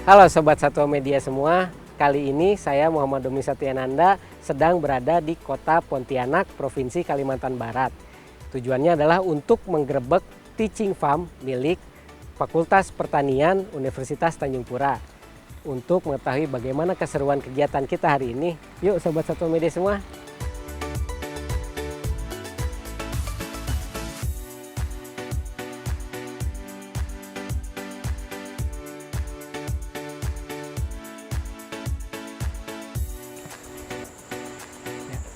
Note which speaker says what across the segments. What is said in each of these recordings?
Speaker 1: Halo Sobat Satwa Media semua, kali ini saya Muhammad Domi Satyananda sedang berada di kota Pontianak, Provinsi Kalimantan Barat. Tujuannya adalah untuk menggerebek teaching farm milik Fakultas Pertanian Universitas Tanjung Pura. Untuk mengetahui bagaimana keseruan kegiatan kita hari ini, yuk Sobat Satwa Media semua.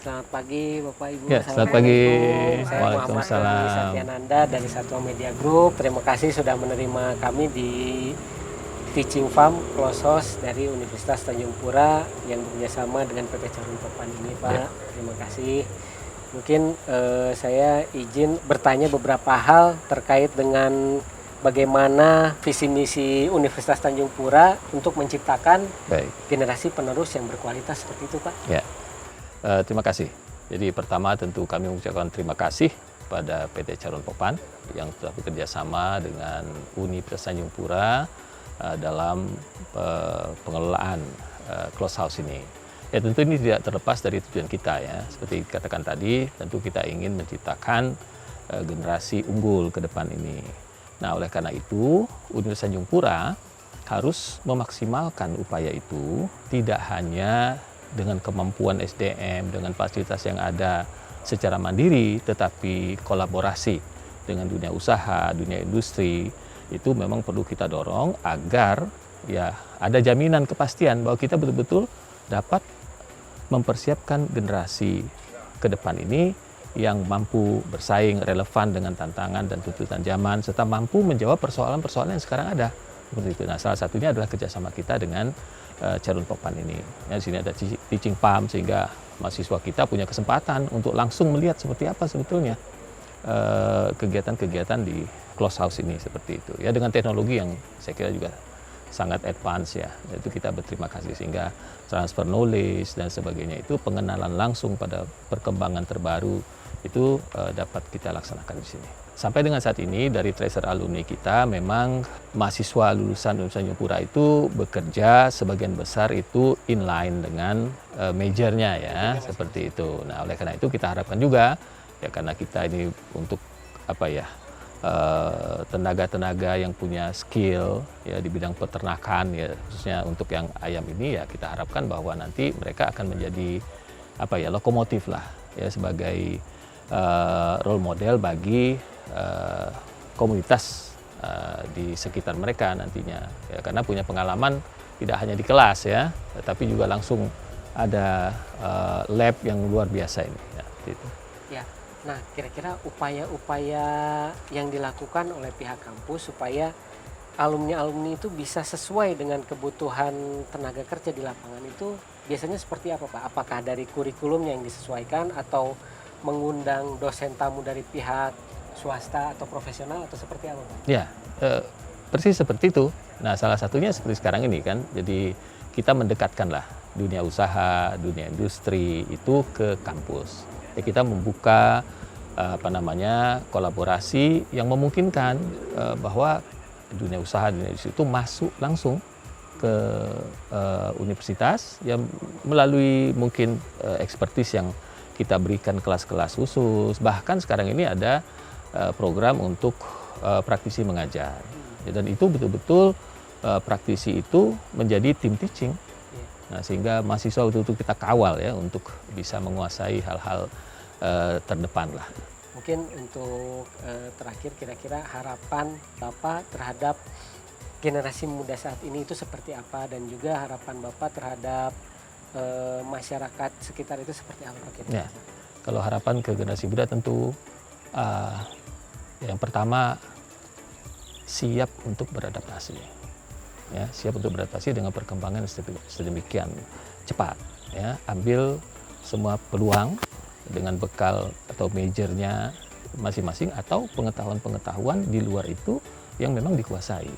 Speaker 1: Selamat pagi Bapak Ibu.
Speaker 2: Ya, selamat pagi.
Speaker 1: Saya
Speaker 2: Waalaikumsalam.
Speaker 1: Muhammad Domi Satyananda dari Satwa Media Group. Terima kasih sudah menerima kami di Teaching Farm Close House dari Universitas Tanjung Pura yang bekerjasama dengan PT Carun Popan ini, Pak.
Speaker 2: Ya.
Speaker 1: Terima kasih. Mungkin saya izin bertanya beberapa hal terkait dengan bagaimana visi misi Universitas Tanjung Pura untuk menciptakan
Speaker 2: Baik.
Speaker 1: generasi penerus yang berkualitas seperti itu, Pak.
Speaker 2: Ya. Terima kasih. Jadi pertama tentu kami mengucapkan terima kasih pada PT Carun Popan yang telah bekerja sama dengan Universitas Tanjung Pura dalam pengelolaan close house ini. Ya tentu ini tidak terlepas dari tujuan kita ya. Seperti dikatakan tadi, tentu kita ingin menciptakan generasi unggul ke depan ini. Nah, oleh karena itu Universitas Tanjung Pura harus memaksimalkan upaya itu tidak hanya dengan kemampuan SDM, dengan fasilitas yang ada secara mandiri, tetapi kolaborasi dengan dunia usaha, dunia industri, itu memang perlu kita dorong agar ya ada jaminan kepastian bahwa kita betul-betul dapat mempersiapkan generasi ke depan ini yang mampu bersaing, relevan dengan tantangan dan tuntutan zaman, serta mampu menjawab persoalan-persoalan yang sekarang ada. Seperti itu. Nah, salah satunya adalah kerjasama kita dengan Carun Popan ini. Ya, di sini ada teaching farm sehingga mahasiswa kita punya kesempatan untuk langsung melihat seperti apa sebetulnya kegiatan-kegiatan di close house ini seperti itu. Ya, dengan teknologi yang saya kira juga sangat advance ya. Itu kita berterima kasih sehingga transfer knowledge dan sebagainya itu pengenalan langsung pada perkembangan terbaru itu dapat kita laksanakan di sini. Sampai dengan saat ini dari tracer alumni kita memang mahasiswa lulusan Universitas Tanjung Pura itu bekerja sebagian besar itu inline dengan majornya ya, seperti itu. Nah, oleh karena itu kita harapkan juga ya karena kita ini untuk apa ya tenaga-tenaga yang punya skill ya di bidang peternakan ya khususnya untuk yang ayam ini ya kita harapkan bahwa nanti mereka akan menjadi apa ya lokomotif lah ya sebagai role model bagi komunitas di sekitar mereka nantinya ya, karena punya pengalaman tidak hanya di kelas ya tetapi juga langsung ada lab yang luar biasa ini ya, gitu.
Speaker 1: Ya, nah kira-kira upaya-upaya yang dilakukan oleh pihak kampus supaya alumni-alumni itu bisa sesuai dengan kebutuhan tenaga kerja di lapangan itu biasanya seperti apa, Pak? Apakah dari kurikulumnya yang disesuaikan atau mengundang dosen tamu dari pihak swasta atau profesional atau seperti apa, Pak?
Speaker 2: Ya, persis seperti itu. Nah, salah satunya seperti sekarang ini kan, jadi kita mendekatkanlah dunia usaha, dunia industri itu ke kampus. Ya, kita membuka kolaborasi yang memungkinkan bahwa dunia usaha, dunia industri itu masuk langsung ke universitas yang melalui mungkin ekspertis yang kita berikan kelas-kelas khusus. Bahkan sekarang ini ada program untuk praktisi mengajar. Dan itu betul-betul praktisi itu menjadi tim teaching. Nah, sehingga mahasiswa betul-betul kita kawal ya untuk bisa menguasai hal-hal terdepan lah.
Speaker 1: Mungkin untuk terakhir kira-kira harapan Bapak terhadap generasi muda saat ini itu seperti apa dan juga harapan Bapak terhadap masyarakat sekitar itu seperti apa, Pak?
Speaker 2: Ya, kalau harapan ke generasi muda tentu yang pertama siap untuk beradaptasi, ya siap untuk beradaptasi dengan perkembangan sedemikian cepat, ya ambil semua peluang dengan bekal atau majornya masing-masing atau pengetahuan-pengetahuan di luar itu yang memang dikuasai.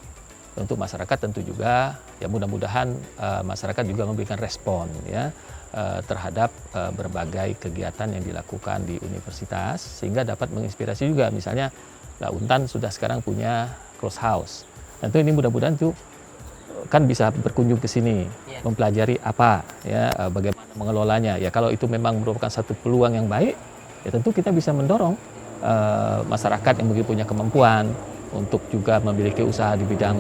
Speaker 2: Untuk masyarakat tentu juga ya mudah-mudahan masyarakat juga memberikan respon ya terhadap berbagai kegiatan yang dilakukan di universitas sehingga dapat menginspirasi juga. Misalnya Untan sudah sekarang punya close house. Tentu ini mudah-mudahan itu kan bisa berkunjung ke sini,
Speaker 1: Iya.
Speaker 2: mempelajari apa, ya, bagaimana mengelolanya. Ya kalau itu memang merupakan satu peluang yang baik, ya tentu kita bisa mendorong masyarakat yang mungkin punya kemampuan untuk juga memiliki usaha di bidang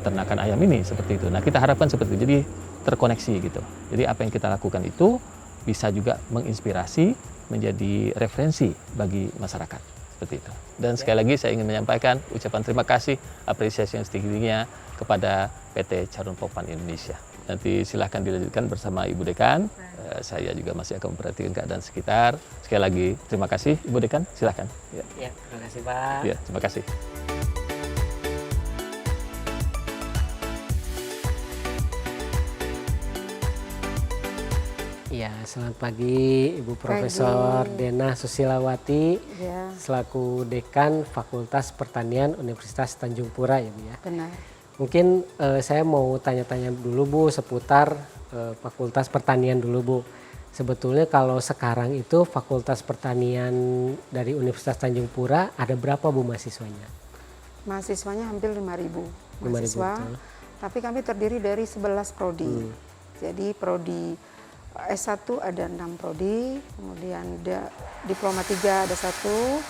Speaker 2: peternakan ayam ini seperti itu. Nah kita harapkan seperti itu, jadi terkoneksi gitu. Jadi apa yang kita lakukan itu bisa juga menginspirasi, menjadi referensi bagi masyarakat seperti itu. Dan sekali lagi saya ingin menyampaikan ucapan terima kasih, apresiasi yang setinggi-tingginya kepada PT Caron Pokpan Indonesia. Nanti silahkan dilanjutkan bersama Ibu Dekan. Saya juga masih akan memperhatikan keadaan sekitar. Sekali lagi terima kasih Ibu Dekan, silahkan. Ya,
Speaker 1: Ya, terima kasih Pak.
Speaker 2: ya terima kasih.
Speaker 1: Ya, selamat pagi Ibu Profesor Dena Susilawati,
Speaker 3: Ya,
Speaker 1: selaku Dekan Fakultas Pertanian Universitas Tanjung Pura ya Bu ya.
Speaker 3: benar.
Speaker 1: Mungkin saya mau tanya-tanya dulu Bu seputar Fakultas Pertanian dulu Bu. Sebetulnya kalau sekarang itu Fakultas Pertanian dari Universitas Tanjung Pura ada berapa Bu mahasiswanya?
Speaker 3: Mahasiswanya hampir 5.000 mahasiswa,
Speaker 1: betul.
Speaker 3: tapi kami terdiri dari 11 prodi. Jadi prodi S1 ada 6 prodi, kemudian diploma 3 ada 1,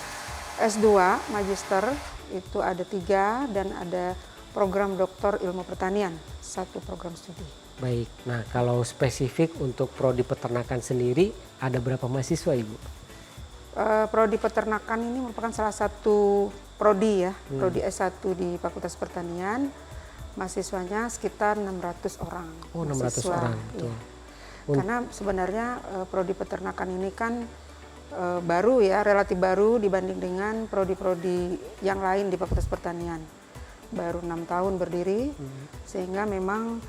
Speaker 3: S2 magister itu ada 3, dan ada program doktor ilmu pertanian, 1 program studi.
Speaker 1: Baik, nah kalau spesifik untuk prodi peternakan sendiri ada berapa mahasiswa Ibu?
Speaker 3: Prodi peternakan ini merupakan salah satu prodi ya, prodi S1 di Fakultas Pertanian. Mahasiswanya sekitar 600 orang.
Speaker 1: Oh, 600
Speaker 3: mahasiswa,
Speaker 1: orang,
Speaker 3: iya.
Speaker 1: betul.
Speaker 3: Karena sebenarnya prodi peternakan ini kan baru ya, relatif baru dibanding dengan prodi-prodi yang lain di Fakultas Pertanian. Baru 6 tahun berdiri, sehingga memang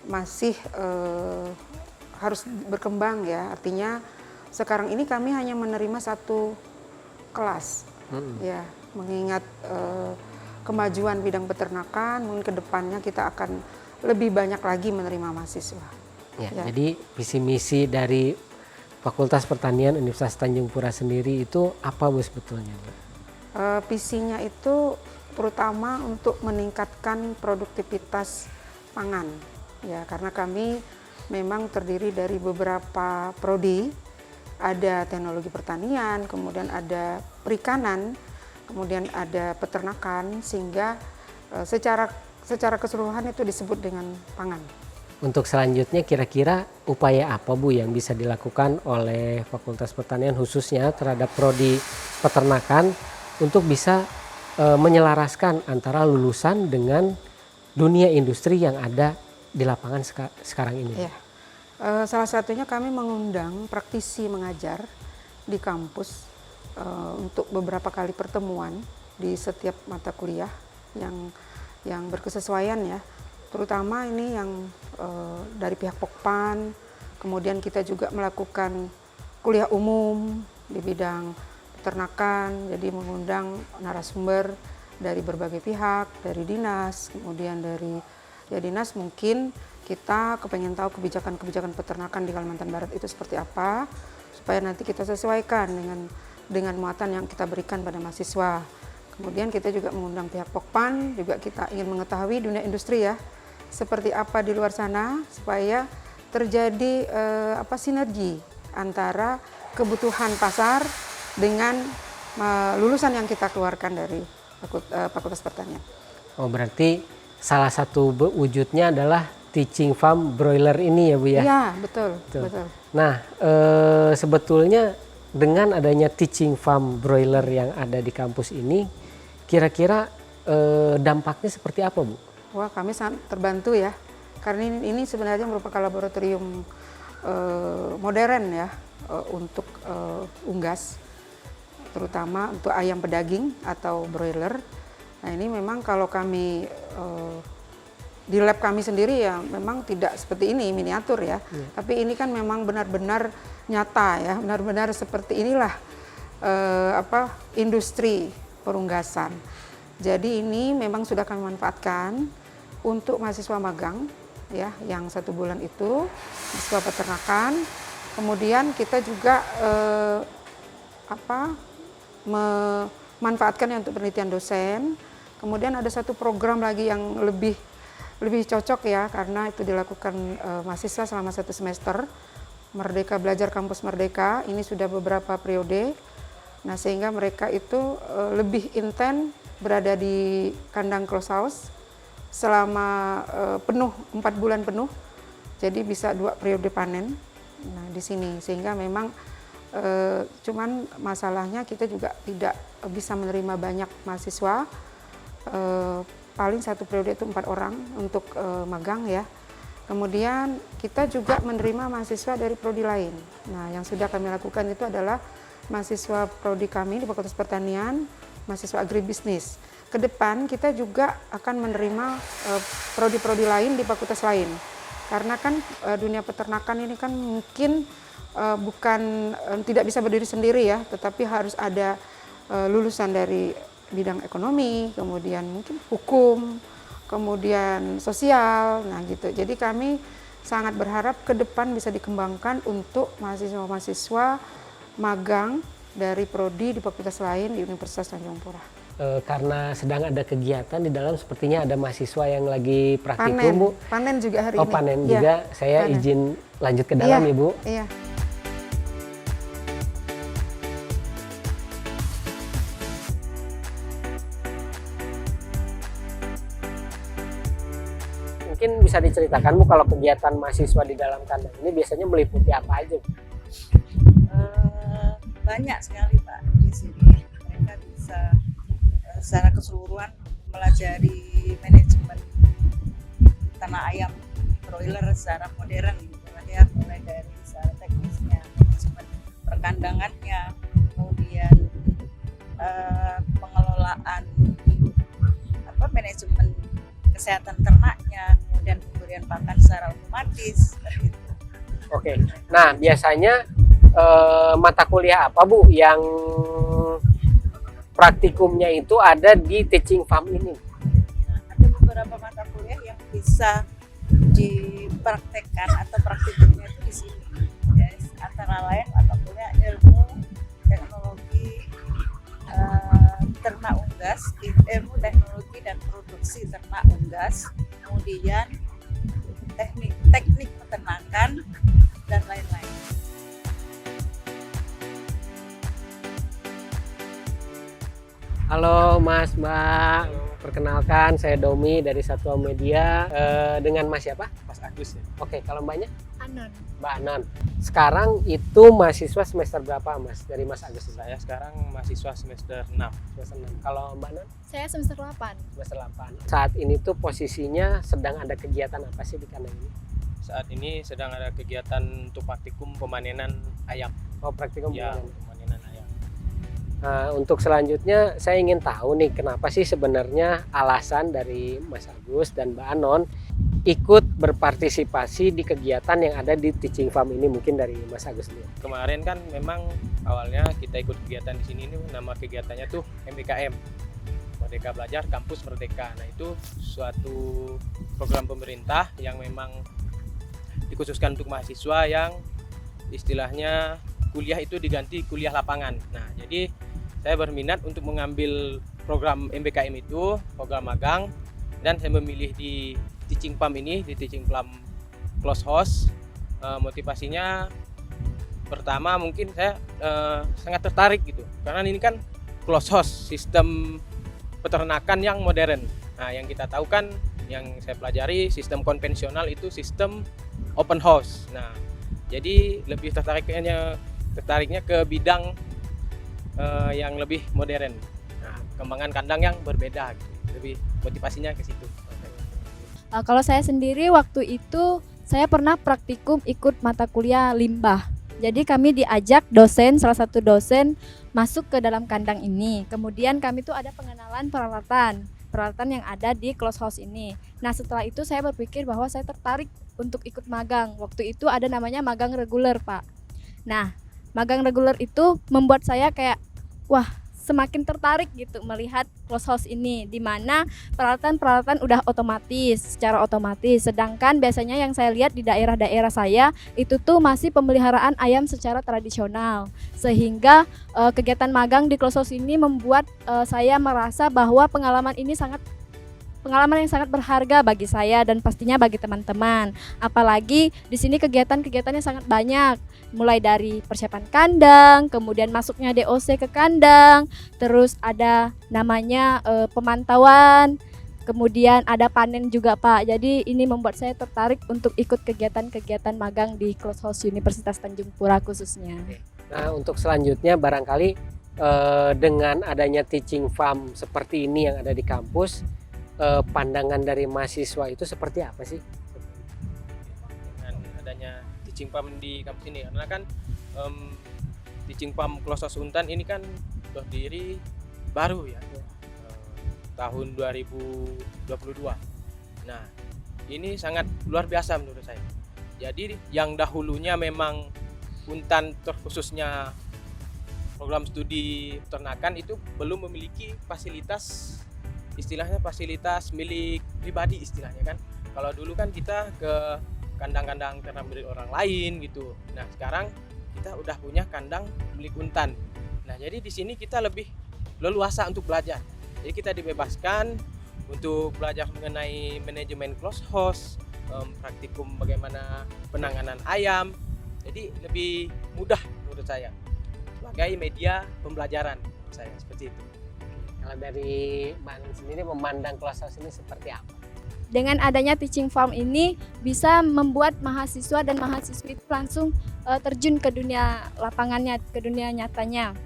Speaker 3: masih harus berkembang ya. Artinya sekarang ini kami hanya menerima 1 kelas, ya, mengingat kemajuan bidang peternakan, mungkin kedepannya kita akan lebih banyak lagi menerima mahasiswa.
Speaker 1: Ya,
Speaker 3: Ya.
Speaker 1: jadi visi misi dari Fakultas Pertanian Universitas Tanjung Pura sendiri itu apa Bu sebetulnya Bu?
Speaker 3: Visinya itu terutama untuk meningkatkan produktivitas pangan, ya, karena kami memang terdiri dari beberapa prodi, ada teknologi pertanian, kemudian ada perikanan, kemudian ada peternakan, sehingga secara keseluruhan itu disebut dengan pangan.
Speaker 1: Untuk selanjutnya kira-kira upaya apa Bu yang bisa dilakukan oleh Fakultas Pertanian khususnya terhadap prodi peternakan untuk bisa menyelaraskan antara lulusan dengan dunia industri yang ada di lapangan sekarang ini?
Speaker 3: Ya. Salah satunya kami mengundang praktisi mengajar di kampus untuk beberapa kali pertemuan di setiap mata kuliah yang berkesesuaian ya, terutama ini yang dari pihak Pokpan. Kemudian kita juga melakukan kuliah umum di bidang peternakan, jadi mengundang narasumber dari berbagai pihak, dari dinas, kemudian dari dinas mungkin kita kepengen tahu kebijakan-kebijakan peternakan di Kalimantan Barat itu seperti apa, supaya nanti kita sesuaikan dengan muatan yang kita berikan pada mahasiswa. Kemudian kita juga mengundang pihak Pokpan, juga kita ingin mengetahui dunia industri ya, seperti apa di luar sana, supaya terjadi sinergi antara kebutuhan pasar dengan lulusan yang kita keluarkan dari Fakultas Pertanian.
Speaker 1: Oh, berarti salah satu wujudnya adalah teaching farm broiler ini ya Bu ya?
Speaker 3: Iya, betul.
Speaker 1: Nah, sebetulnya dengan adanya teaching farm broiler yang ada di kampus ini, kira-kira dampaknya seperti apa Bu?
Speaker 3: Wah, kami sangat terbantu ya, karena ini sebenarnya merupakan laboratorium modern ya untuk unggas, terutama untuk ayam pedaging atau broiler. Nah ini memang kalau kami di lab kami sendiri ya memang tidak seperti ini miniatur ya, tapi ini kan memang benar-benar nyata ya, benar-benar seperti inilah industri perunggasan. Jadi ini memang sudah kami manfaatkan untuk mahasiswa magang ya, yang 1 bulan itu mahasiswa peternakan. Kemudian kita juga memanfaatkannya untuk penelitian dosen. Kemudian ada 1 program lagi yang lebih lebih cocok ya, karena itu dilakukan mahasiswa selama 1 semester. Merdeka Belajar Kampus Merdeka ini sudah beberapa periode. Nah, sehingga mereka itu lebih intens berada di kandang close house selama penuh 4 bulan penuh. Jadi bisa 2 periode panen. Nah, di sini sehingga memang cuman masalahnya kita juga tidak bisa menerima banyak mahasiswa. Paling 1 periode itu 4 orang untuk magang ya. Kemudian kita juga menerima mahasiswa dari prodi lain. Nah, yang sudah kami lakukan itu adalah mahasiswa prodi kami di Fakultas Pertanian, mahasiswa agribisnis. Ke depan kita juga akan menerima prodi-prodi lain di fakultas lain. Karena kan dunia peternakan ini kan mungkin tidak bisa berdiri sendiri ya, tetapi harus ada lulusan dari bidang ekonomi, kemudian mungkin hukum, kemudian sosial, nah gitu. Jadi kami sangat berharap ke depan bisa dikembangkan untuk mahasiswa-mahasiswa magang dari prodi di fakultas lain di Universitas Tanjung Pura.
Speaker 1: Karena sedang ada kegiatan di dalam, sepertinya ada mahasiswa yang lagi praktikum, Bu.
Speaker 3: Panen juga hari
Speaker 1: ini.
Speaker 3: ini.
Speaker 1: Panen juga. Saya
Speaker 3: panen.
Speaker 1: Izin lanjut ke dalam, Ibu.
Speaker 3: Iya.
Speaker 1: Mungkin bisa diceritakan, Bu, kalau kegiatan mahasiswa di dalam kandang ini biasanya meliputi apa aja, Bu?
Speaker 4: Banyak sekali, Pak. Di sini mereka bisa secara keseluruhan melajari manajemen tanah ayam broiler secara modern gitu ya, mulai dari secara teknisnya, manajemen perkandangannya, kemudian pengelolaan manajemen kesehatan ternaknya, kemudian pemberian pakan secara otomatis seperti itu.
Speaker 1: Oke. Nah, biasanya mata kuliah apa, Bu, yang praktikumnya itu ada di teaching farm ini?
Speaker 4: Ada beberapa mata kuliah yang bisa dipraktekkan atau praktikumnya itu di sini. Ya, antara lain mata kuliah ilmu teknologi ternak unggas, ilmu teknologi dan produksi ternak unggas, kemudian teknik peternakan dan lain-lain.
Speaker 1: Halo Mas, Mbak, perkenalkan saya Domi dari Satwa Media. Dengan Mas siapa?
Speaker 5: Mas Agus ya.
Speaker 1: Oke, kalau Mbaknya?
Speaker 6: Anon.
Speaker 1: Mbak Anon. Sekarang itu mahasiswa semester berapa, Mas, dari Mas Agus?
Speaker 5: Saya sekarang mahasiswa semester 6.
Speaker 1: Semester 6. Kalau Mbak Anon?
Speaker 6: Saya semester 8.
Speaker 1: Semester 8. Saat ini tuh posisinya sedang ada kegiatan apa sih di kandang ini?
Speaker 5: Saat ini sedang ada kegiatan untuk praktikum pemanenan ayam.
Speaker 1: Oh, praktikum
Speaker 5: Ya,
Speaker 1: pemanenan.
Speaker 5: pemanenan ayam.
Speaker 1: Nah, untuk selanjutnya saya ingin tahu nih, kenapa sih sebenarnya alasan dari Mas Agus dan Mbak Anon ikut berpartisipasi di kegiatan yang ada di teaching farm ini, mungkin dari Mas Agus dulu.
Speaker 5: Kemarin kan memang awalnya kita ikut kegiatan di sini, ini nama kegiatannya tuh MBKM, Merdeka Belajar Kampus Merdeka. Nah, itu suatu program pemerintah yang memang dikhususkan untuk mahasiswa yang istilahnya kuliah itu diganti kuliah lapangan. Nah, jadi saya berminat untuk mengambil program MBKM itu, program magang, dan saya memilih di teaching farm ini, di teaching farm close house. Motivasinya pertama mungkin saya sangat tertarik gitu, karena ini kan close house, sistem peternakan yang modern. Nah, yang kita tahu kan, yang saya pelajari sistem konvensional itu sistem open house. Nah, jadi lebih tertariknya ke bidang yang lebih modern. Nah, kembangan kandang yang berbeda gitu. Lebih motivasinya ke situ.
Speaker 6: Kalau saya sendiri waktu itu saya pernah praktikum ikut mata kuliah limbah. Jadi kami diajak salah satu dosen masuk ke dalam kandang ini. Kemudian kami tuh ada pengenalan peralatan yang ada di close house ini. Nah, setelah itu saya berpikir bahwa saya tertarik untuk ikut magang. Waktu itu ada namanya magang reguler, Pak. Nah, magang reguler itu membuat saya kayak semakin tertarik gitu melihat close house ini, di mana peralatan udah secara otomatis. Sedangkan biasanya yang saya lihat di daerah-daerah saya itu tuh masih pemeliharaan ayam secara tradisional. Sehingga kegiatan magang di close house ini membuat saya merasa bahwa pengalaman ini sangat pengalaman yang sangat berharga bagi saya dan pastinya bagi teman-teman. Apalagi di sini kegiatan-kegiatannya sangat banyak, mulai dari persiapan kandang, kemudian masuknya DOC ke kandang, terus ada namanya pemantauan, kemudian ada panen juga Pak. Jadi ini membuat saya tertarik untuk ikut kegiatan-kegiatan magang di Close House Universitas Tanjung Pura khususnya.
Speaker 1: Nah, untuk selanjutnya barangkali dengan adanya teaching farm seperti ini yang ada di kampus, pandangan dari mahasiswa itu seperti apa sih?
Speaker 5: Dengan adanya teaching farm di kampus ini, karena kan teaching farm Close House Untan ini kan berdiri baru ya, tahun 2022. Nah, ini sangat luar biasa menurut saya. Jadi yang dahulunya memang Untan terkhususnya program studi peternakan itu belum memiliki fasilitas, istilahnya fasilitas milik pribadi istilahnya kan. Kalau dulu kan kita ke kandang-kandang ternak milik orang lain gitu. Nah, sekarang kita udah punya kandang milik Untan. Nah, jadi di sini kita lebih leluasa untuk belajar. Jadi kita dibebaskan untuk belajar mengenai manajemen close house, praktikum bagaimana penanganan ayam. Jadi lebih mudah menurut saya sebagai media pembelajaran menurut saya seperti itu.
Speaker 1: Kalau dari Mbak Anung sendiri memandang Close House ini seperti apa?
Speaker 6: Dengan adanya teaching farm ini bisa membuat mahasiswa dan mahasiswi itu langsung terjun ke dunia lapangannya, ke dunia nyatanya.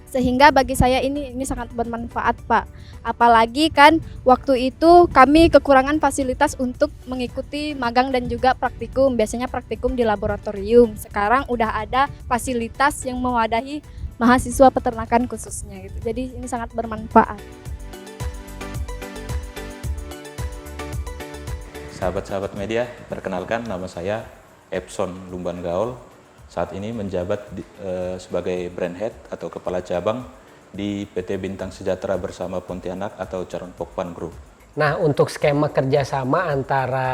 Speaker 6: Sehingga bagi saya ini sangat bermanfaat Pak. Apalagi kan waktu itu kami kekurangan fasilitas untuk mengikuti magang dan juga praktikum. Biasanya praktikum di laboratorium. Sekarang udah ada fasilitas yang mewadahi mahasiswa peternakan khususnya gitu. Jadi ini sangat bermanfaat.
Speaker 7: Sahabat-sahabat media, perkenalkan nama saya Epson Lumban Gaul. Saat ini menjabat sebagai brand head atau kepala cabang di PT Bintang Sejahtera Bersama Pontianak atau Caron Pokpan Group.
Speaker 1: Nah, untuk skema kerjasama antara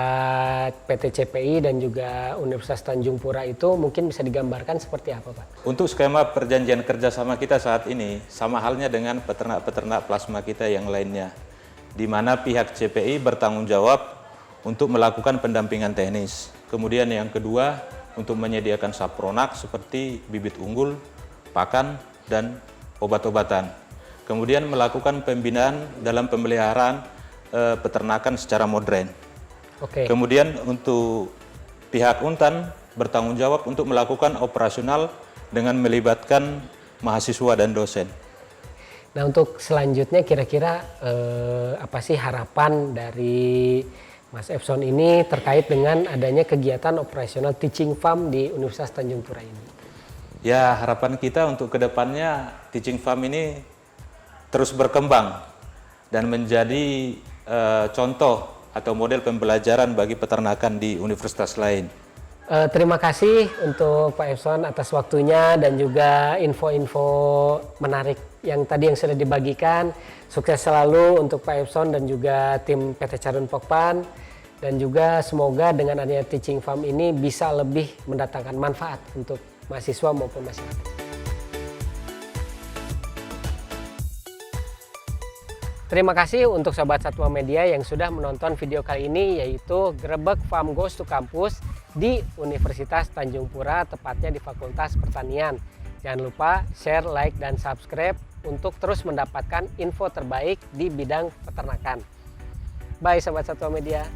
Speaker 1: PT CPI dan juga Universitas Tanjung Pura itu mungkin bisa digambarkan seperti apa Pak?
Speaker 7: Untuk skema perjanjian kerjasama kita saat ini sama halnya dengan peternak-peternak plasma kita yang lainnya, di mana pihak CPI bertanggung jawab untuk melakukan pendampingan teknis. Kemudian yang kedua, untuk menyediakan sapronak seperti bibit unggul, pakan, dan obat-obatan. Kemudian melakukan pembinaan dalam pemeliharaan peternakan secara modern.
Speaker 1: Oke.
Speaker 7: Kemudian untuk pihak Untan bertanggung jawab untuk melakukan operasional dengan melibatkan mahasiswa dan dosen.
Speaker 1: Nah, untuk selanjutnya kira-kira apa sih harapan dari Mas Epson ini terkait dengan adanya kegiatan operasional teaching farm di Universitas Tanjung Pura ini?
Speaker 7: Ya, harapan kita untuk kedepannya teaching farm ini terus berkembang dan menjadi contoh atau model pembelajaran bagi peternakan di universitas lain.
Speaker 1: Terima kasih untuk Pak Epson atas waktunya dan juga info-info menarik yang sudah dibagikan. Sukses selalu untuk Pak Epson dan juga tim PT Caron Pokpan. Dan juga semoga dengan adanya teaching farm ini bisa lebih mendatangkan manfaat untuk mahasiswa maupun masyarakat. Terima kasih untuk Sobat Satwa Media yang sudah menonton video kali ini, yaitu Grebek Farm Goes to Campus di Universitas Tanjung Pura, tepatnya di Fakultas Pertanian. Jangan lupa share, like, dan subscribe untuk terus mendapatkan info terbaik di bidang peternakan. Bye Sobat Satwa Media.